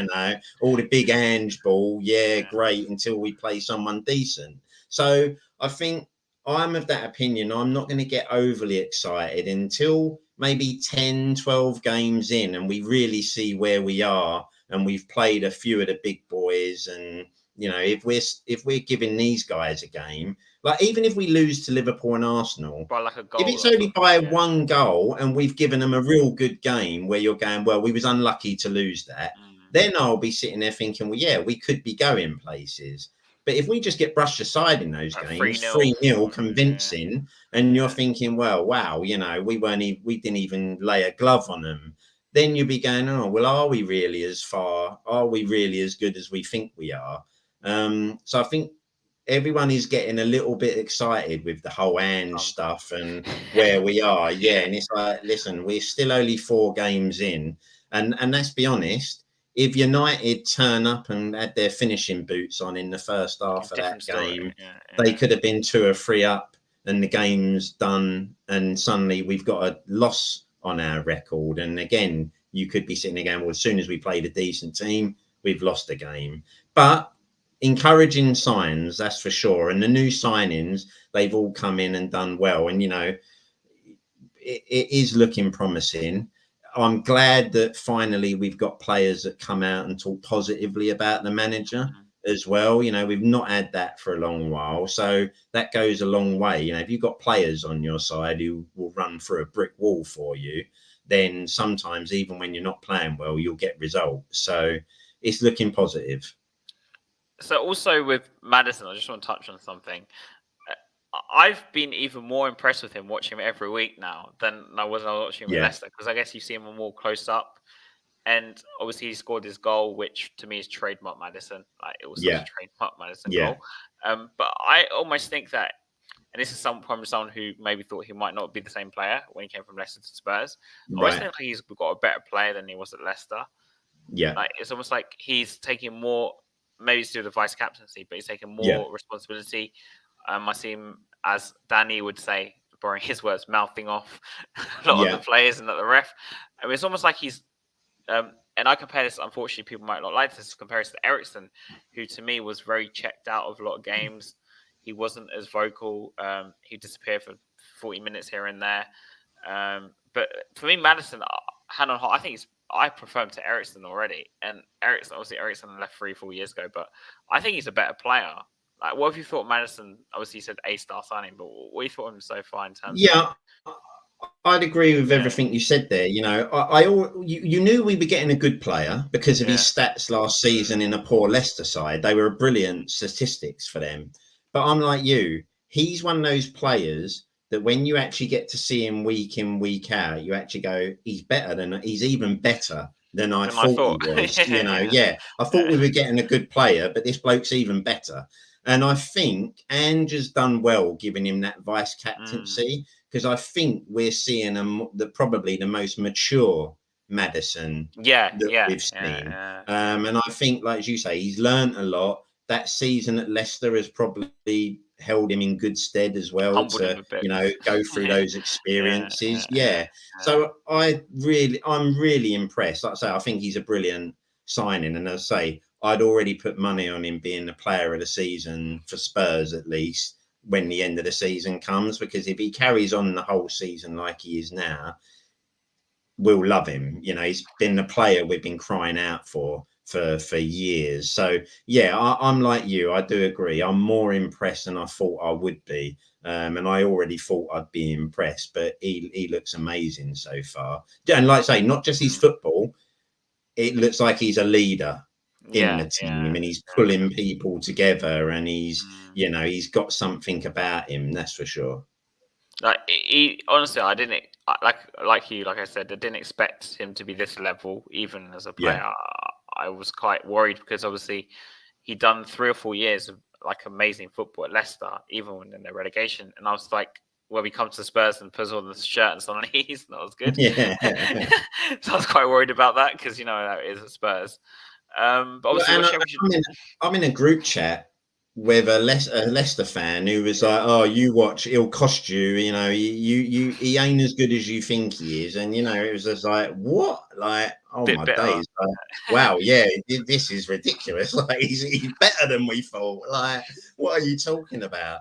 All the big Ange ball. Yeah, great until we play someone decent. So I think I'm of that opinion. I'm not going to get overly excited until maybe 10, 12 games in, and we really see where we are. And we've played a few of the big boys, and if we're giving these guys a game, like even if we lose to Liverpool and Arsenal, by like a goal, if it's only by 1 goal and we've given them a real good game where you're going, well, we was unlucky to lose that, then I'll be sitting there thinking, well, yeah, we could be going places. But if we just get brushed aside in those games, 3-0 convincing, and you're thinking, well, wow, we didn't even lay a glove on them. Then you'll be going, oh, well, are we really as far? Are we really as good as we think we are? So I think everyone is getting a little bit excited with the whole Ange stuff and where we are. Yeah. And it's like, listen, we're still only 4 games in. And let's be honest, if United turn up and had their finishing boots on in the first half of that game, they could have been 2 or 3 up and the game's done. And suddenly we've got a loss on our record. And again, you could be sitting again, well, as soon as we played a decent team, we've lost the game. But encouraging signs, that's for sure. And the new signings, they've all come in and done well. And, it is looking promising. I'm glad that finally we've got players that come out and talk positively about the manager as well. We've not had that for a long while. So that goes a long way. If you've got players on your side who will run through a brick wall for you, then sometimes even when you're not playing well, you'll get results. So it's looking positive. So also with Maddison, I just want to touch on something. I've been even more impressed with him watching him every week now than I was watching him with Leicester, because I guess you see him more close up. And obviously he scored his goal, which to me is trademark Maddison. Like, it was such a trademark Maddison goal. But I almost think that, and this is from someone who maybe thought he might not be the same player when he came from Leicester to Spurs. I always think he's got a better player than he was at Leicester. Yeah. Like, it's almost like he's taking more, maybe it's due to the vice captaincy, but he's taking more responsibility. I see him, as Danny would say, borrowing his words, mouthing off a lot of the players and the ref. I mean, it's almost like he's, and I compare this, unfortunately, people might not like this, compare this to Eriksen, who to me was very checked out of a lot of games. He wasn't as vocal. He disappeared for 40 minutes here and there. But for me, Maddison, hand on heart, I prefer him to Eriksen already. And Eriksen left 3-4 years ago, but I think he's a better player. Like, what have you thought Maddison? Obviously, you said A-star signing, but what have you thought of him so far in terms of... I'd agree with everything you said there. You knew we were getting a good player because of his stats last season in a poor Leicester side. They were brilliant statistics for them. But I'm like you. He's one of those players that when you actually get to see him week in, week out, you actually go, he's even better than I thought he was. I thought we were getting a good player, but this bloke's even better. And I think Ange has done well giving him that vice captaincy, because I think we're seeing probably the most mature Maddison that we've seen. And I think, like as you say, he's learned a lot. That season at Leicester has probably held him in good stead as well to go through those experiences. So I'm really impressed. Like I say, I think he's a brilliant signing, and as I say, I'd already put money on him being the player of the season for Spurs, at least when the end of the season comes, because if he carries on the whole season like he is now, we'll love him. He's been the player we've been crying out for years. So I'm like you. I do agree. I'm more impressed than I thought I would be. And I already thought I'd be impressed, but he looks amazing so far. And like I say, not just his football, it looks like he's a leader in the team, and he's pulling people together, and he's got something about him, that's for sure. Like, honestly, I didn't like I said, I didn't expect him to be this level, even as a player. I was quite worried because obviously he'd done 3 or 4 years of like amazing football at Leicester, even when in their relegation. And I was like, well, we come to Spurs and puts on the shirt and so on, he's not as good. Yeah. So I was quite worried about that because that is at Spurs. But obviously, I'm in a group chat with a Leicester fan who was like, "Oh, you watch, he'll cost you. He ain't as good as you think he is." And it was just like, "What? Like, oh my days! Like, wow, yeah, this is ridiculous. Like, he's better than we thought. Like, what are you talking about?"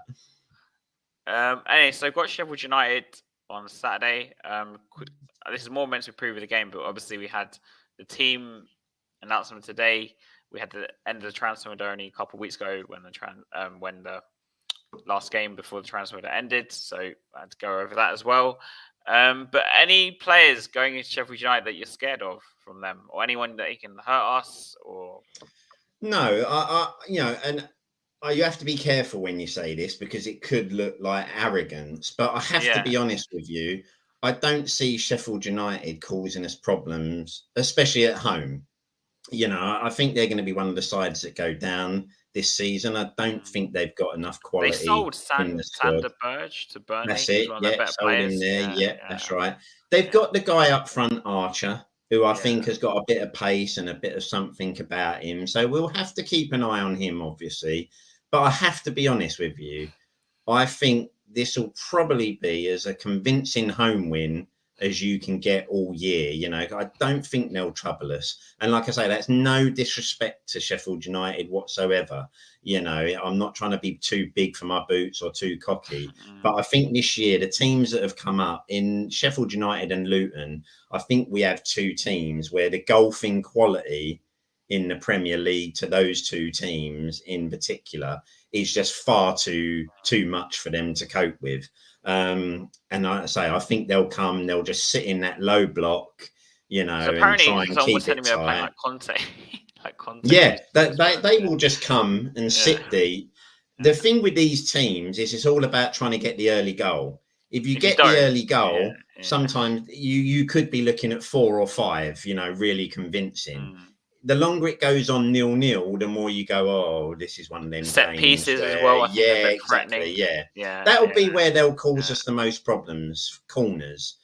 Anyway, so I've got Sheffield United on Saturday. This is more meant to preview the game, but obviously we had the team announcement today. We had the end of the transfer window only a couple of weeks ago when the last game before the transfer window ended. So I had to go over that as well. But any players going into Sheffield United that you're scared of from them, or anyone that can hurt us, or no, you have to be careful when you say this because it could look like arrogance. But I have to be honest with you. I don't see Sheffield United causing us problems, especially at home. I think they're going to be one of the sides that go down this season. I don't think they've got enough quality. They sold Sander Berge to Burnley. That's it. Yeah, sold him there. Yeah, that's right. They've got the guy up front, Archer, who I think has got a bit of pace and a bit of something about him. So we'll have to keep an eye on him, obviously. But I have to be honest with you. I think this will probably be as a convincing home win as you can get all year. I don't think they'll trouble us. And like I say, that's no disrespect to Sheffield United whatsoever. I'm not trying to be too big for my boots or too cocky, but I think this year, the teams that have come up in Sheffield United and Luton, I think we have two teams where the golfing quality in the Premier League to those two teams in particular is just far too much for them to cope with. And I think they'll come, they'll just sit in that low block, so and try and keep it tight. Like Conte. Like Conte. Yeah, they will just come and sit deep. The thing with these teams is it's all about trying to get the early goal. If you get the early goal, sometimes you could be looking at 4 or 5, really convincing. The longer it goes on 0-0, the more you go, oh, this is one of them set pieces as well. Exactly. Yeah. That'll be where they'll cause us the most problems. Corners,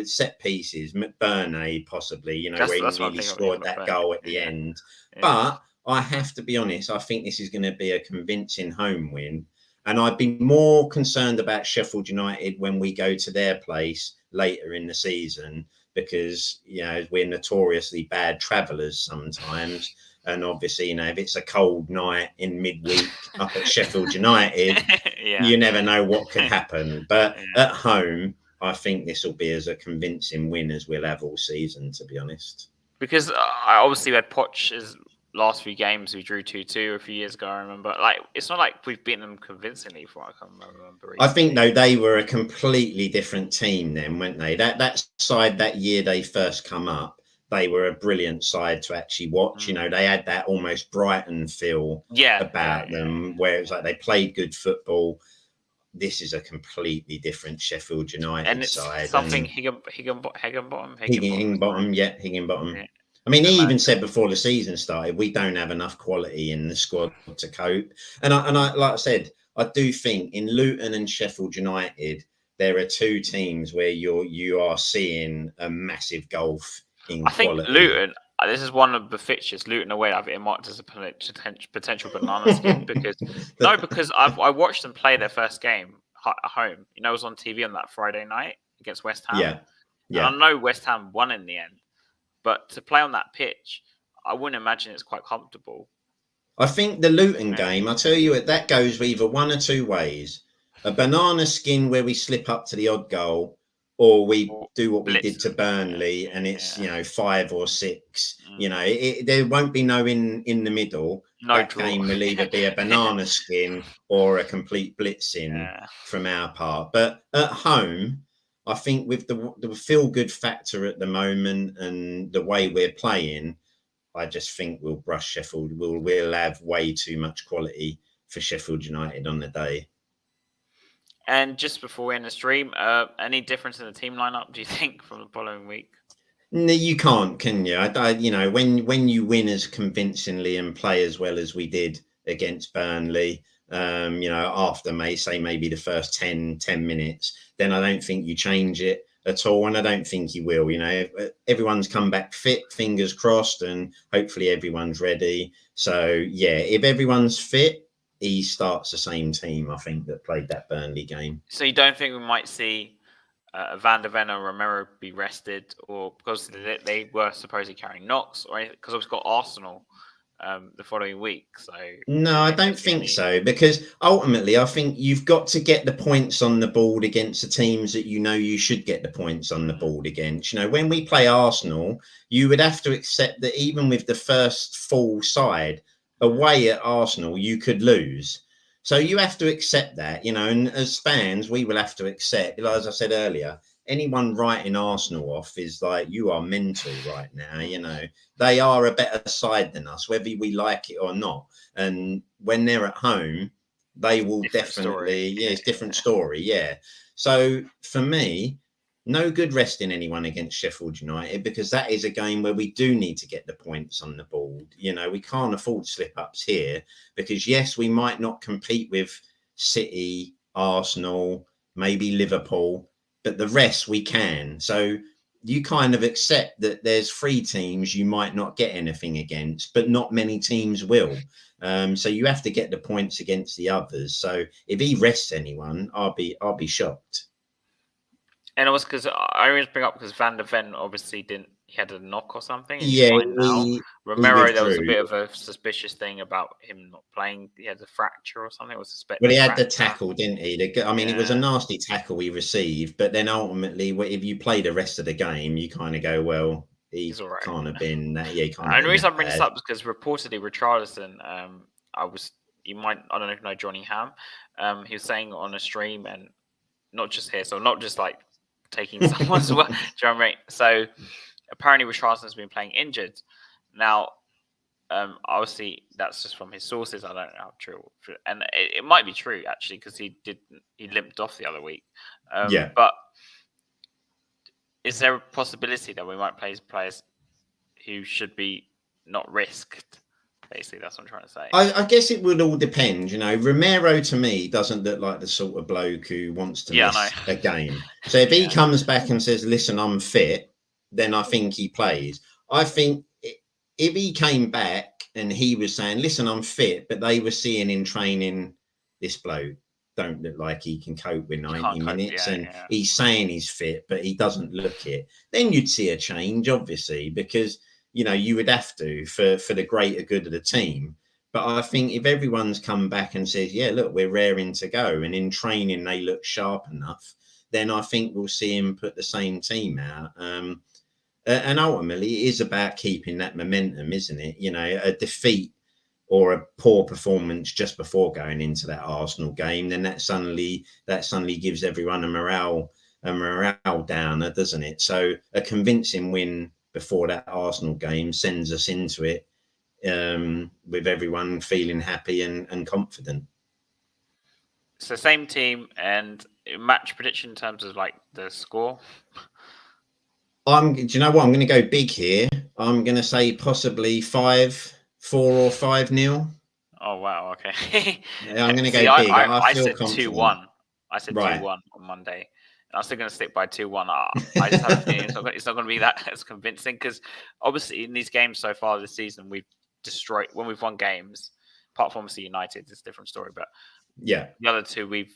set pieces, McBurney possibly, where he nearly scored that goal at the end. Yeah. But I have to be honest, I think this is going to be a convincing home win. And I'd be more concerned about Sheffield United when we go to their place later in the season, because we're notoriously bad travellers sometimes, and obviously if it's a cold night in midweek up at Sheffield United, you never know what could happen. But at home, I think this will be as a convincing win as we'll have all season, to be honest. Because I obviously had Poch's last few games we drew 2-2 a few years ago. I remember, it's not like we've beaten them convincingly. For I can't remember. I think though they were a completely different team then, weren't they? That side that year they first come up, they were a brilliant side to actually watch. They had that almost Brighton feel about them, where it was like they played good football. This is a completely different Sheffield United side. Something Higginbottom. Higginbottom. Yeah. I mean, he even said before the season started, we don't have enough quality in the squad to cope. And I like I said, I do think in Luton and Sheffield United, there are two teams where you are seeing a massive gulf in quality. I think Luton, this is one of the fixtures, Luton away, I've marked as a potential banana skin because I watched them play their first game at home. It was on TV on that Friday night against West Ham. Yeah. And I know West Ham won in the end. But to play on that pitch, I wouldn't imagine it's quite comfortable. I think the Luton game, I tell you, that goes either one or two ways. A banana skin where we slip up to the odd goal, or we do what we did to Burnley and it's, 5 or 6. There won't be no in the middle. That game will either be a banana skin or a complete blitzing from our part. But at home, I think with the feel-good factor at the moment and the way we're playing, I just think we'll brush Sheffield. We'll have way too much quality for Sheffield United on the day. And just before we end the stream, any difference in the team lineup, do you think, from the following week? No, you can't, can you? When you win as convincingly and play as well as we did against Burnley, after maybe the first 10 minutes, then I don't think you change it at all. And I don't think he will. Everyone's come back fit, fingers crossed, and hopefully everyone's ready. So, yeah, if everyone's fit, he starts the same team, I think, that played that Burnley game. So you don't think we might see Van der Ven and Romero be rested, or because they were supposedly carrying knocks, or because we've got Arsenal the following week? So no, I don't think so, because ultimately I think you've got to get the points on the board against the teams that you should get the points on the board against. When we play Arsenal, you would have to accept that even with the first full side away at Arsenal, you could lose. So you have to accept that, and as fans, we will have to accept, as I said earlier, anyone writing Arsenal off is like, you are mental right now. They are a better side than us, whether we like it or not. And when they're at home, they will it's different story. Yeah. So for me, no good resting anyone against Sheffield United, because that is a game where we do need to get the points on the board. We can't afford slip-ups here, because yes, we might not compete with City, Arsenal, maybe Liverpool, but the rest we can. So you kind of accept that there's 3 teams you might not get anything against, but not many teams will. So you have to get the points against the others. So if he rests anyone, I'll be shocked. And it was because I always bring up because Van der Ven obviously he had a knock or something. And yeah, Romero, there was a bit of a suspicious thing about him not playing. He had a fracture or something. Well, he had the tackle, didn't he? It was a nasty tackle he received, but then ultimately, if you play the rest of the game, you kind of go, well, he's right. Can't have been that. Yeah, he can't. And the reason I bring this up is because reportedly Richarlison, I don't know if you know Johnny Ham. He was saying on a stream, and not just here, so not just like taking someone's work. Do you know what I mean? So apparently Richarlison's been playing injured. Now, obviously that's just from his sources. I don't know how true, and it might be true actually, because he limped off the other week. But is there a possibility that we might play players who should be not risked? Basically, that's what I'm trying to say. I guess it would all depend. Romero to me doesn't look like the sort of bloke who wants to miss a game. So if he comes back and says, listen, I'm fit, then I think he plays. I think if he came back and he was saying, listen, I'm fit, but they were seeing in training, this bloke don't look like he can cope with 90 minutes. He's saying he's fit, but he doesn't look it. Then you'd see a change, obviously, because you would have to for the greater good of the team. But I think if everyone's come back and says, yeah, look, we're raring to go, and in training they look sharp enough, then I think we'll see him put the same team out. And ultimately, it is about keeping that momentum, isn't it? A defeat or a poor performance just before going into that Arsenal game, then that suddenly gives everyone a morale downer, doesn't it? So a convincing win before that Arsenal game sends us into it with everyone feeling happy and confident. So same team, and match prediction in terms of like the score. Do you know what? I'm going to go big here. I'm going to say possibly 5-4 or 5-0. Oh wow! Okay. Yeah, I'm going to go big. I feel said 2-1. I said 2-1 on Monday. I'm still going to stick by 2-1. I just have a feeling it's not going to be that as convincing, because obviously in these games so far this season, we've destroyed when we've won games. Apart from obviously United, it's a different story. But yeah, the other two we've,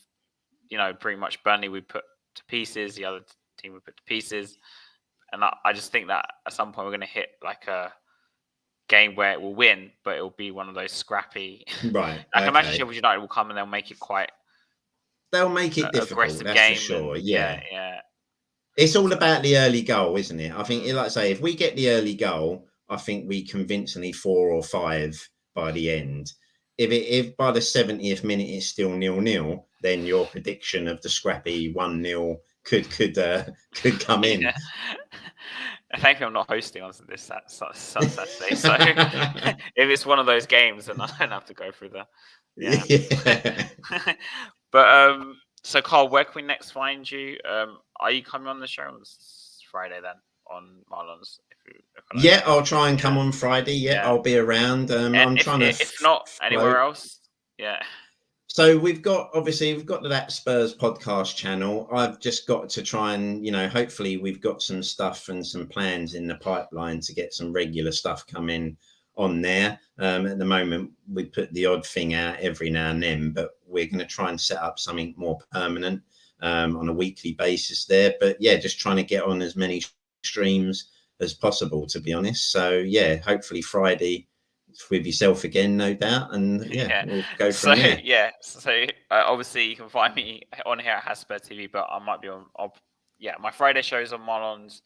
pretty much Burnley we put to pieces. The other team we put to pieces, and I just think that at some point we're going to hit like a game where it will win, but it will be one of those scrappy. Right. I can imagine Sheffield United will come and they'll make it quite. They'll make it difficult, that's game for sure. And, yeah. It's all about the early goal, isn't it? I think, like I say, if we get the early goal, I think we convincingly 4 or 5 by the end. If by the 70th minute it's still 0-0, then your prediction of the scrappy 1-0 could come in. Thankfully, I'm not hosting on this Saturday, so if it's one of those games, then I don't have to go through the. Yeah. But so Carl, where can we next find you? Are you coming on the show on Friday then on Marlon's? Yeah, I'll try and come on Friday. Yeah, I'll be around. I'm trying to. If not anywhere else, yeah. So we've got that Spurs podcast channel. I've just got to try and, hopefully we've got some stuff and some plans in the pipeline to get some regular stuff coming on there. At the moment, we put the odd thing out every now and then, but we're going to try and set up something more permanent on a weekly basis there. But yeah, just trying to get on as many streams as possible, to be honest. So yeah, hopefully Friday with yourself again, no doubt, and we'll go from there. So obviously you can find me on here at Hasper TV, but I might be on. My Friday shows on Marlon's.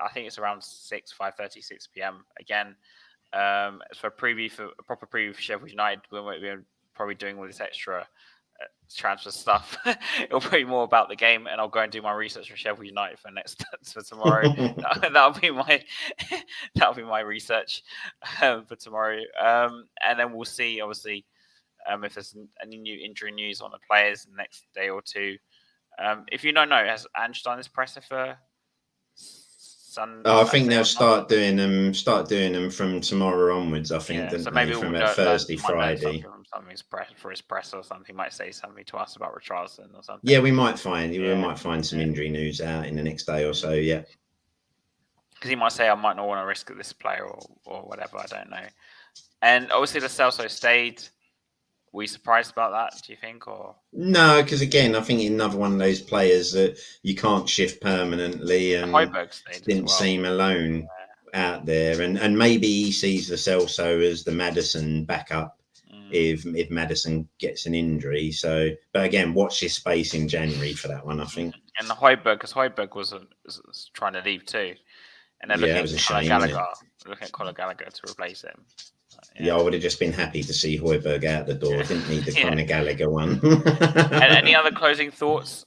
I think it's around 5:30, 6 p.m. again. For a proper preview for Sheffield United, we're probably doing all this extra transfer stuff. It'll be more about the game, and I'll go and do my research for Sheffield United for tomorrow. that'll be my research for tomorrow. And then we'll see, obviously, if there's any new injury news on the players in the next day or two. If you don't know, has Ange done his presser for I think they'll start doing them from tomorrow onwards. I think so maybe from Thursday, Friday. Something for his press or something. He might say something to us about Richarlison or something. Yeah, we might find some injury news out in the next day or so. Yeah, because he might say I might not want to risk this player or whatever. I don't know. And obviously the Celso stayed. Were you surprised about that, do you think? Or no, because again, I think another one of those players that you can't shift permanently, and didn't seem alone out there. And maybe he sees the Celso as the Maddison backup if Maddison gets an injury. So, but again, watch his space in January for that one, I think. And the Højbjerg, because Højbjerg was trying to leave too, and then looking at Conor Gallagher to replace him. Yeah, I would have just been happy to see Højbjerg out the door. Didn't need the Conor Gallagher one. And any other closing thoughts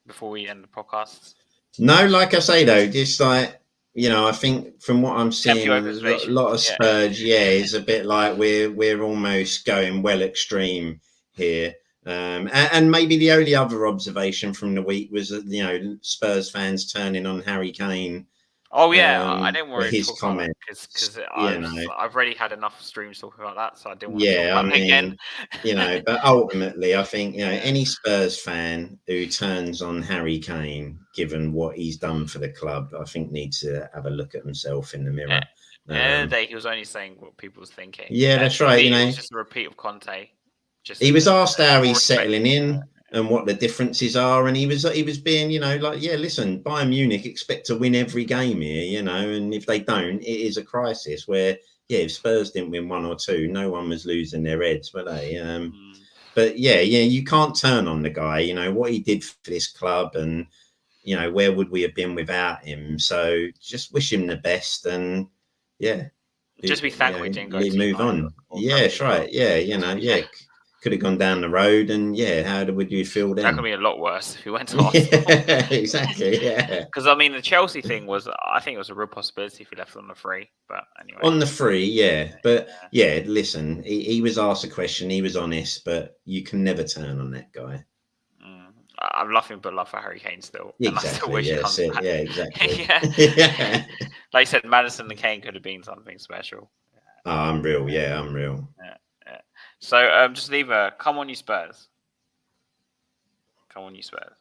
before we end the podcast? No, like I say though, just like I think from what I'm seeing, a lot of Spurs. It's a bit like we're almost going well extreme here. And maybe the only other observation from the week was that Spurs fans turning on Harry Kane. Oh yeah, I didn't worry his comment because I've already had enough streams talking about that, so I didn't want to talk about it again. But ultimately, I think any Spurs fan who turns on Harry Kane, given what he's done for the club, I think needs to have a look at himself in the mirror. At the end of the day, he was only saying what people was thinking. Yeah, that's right. It's just a repeat of Conte. He was asked how he's settling in and what the differences are, and he was being, listen, Bayern Munich expect to win every game here, and if they don't, it is a crisis where, if Spurs didn't win one or two, no one was losing their heads, were they? But you can't turn on the guy, what he did for this club, and, where would we have been without him? So just wish him the best, and just be thankful he didn't go move on. Yeah, that's right. Could have gone down the road, and how would you feel then? That could be a lot worse if he went to Arsenal. Exactly. Yeah. Because the Chelsea thing I think it was a real possibility if he left on the free. But anyway, on the free, But listen, he was asked a question. He was honest, but you can never turn on that guy. I'm nothing but love for Harry Kane still. Exactly. Exactly. Like you said, Maddison and Kane could have been something special. Unreal. Unreal. Yeah. So just leave come on you Spurs. Come on you Spurs.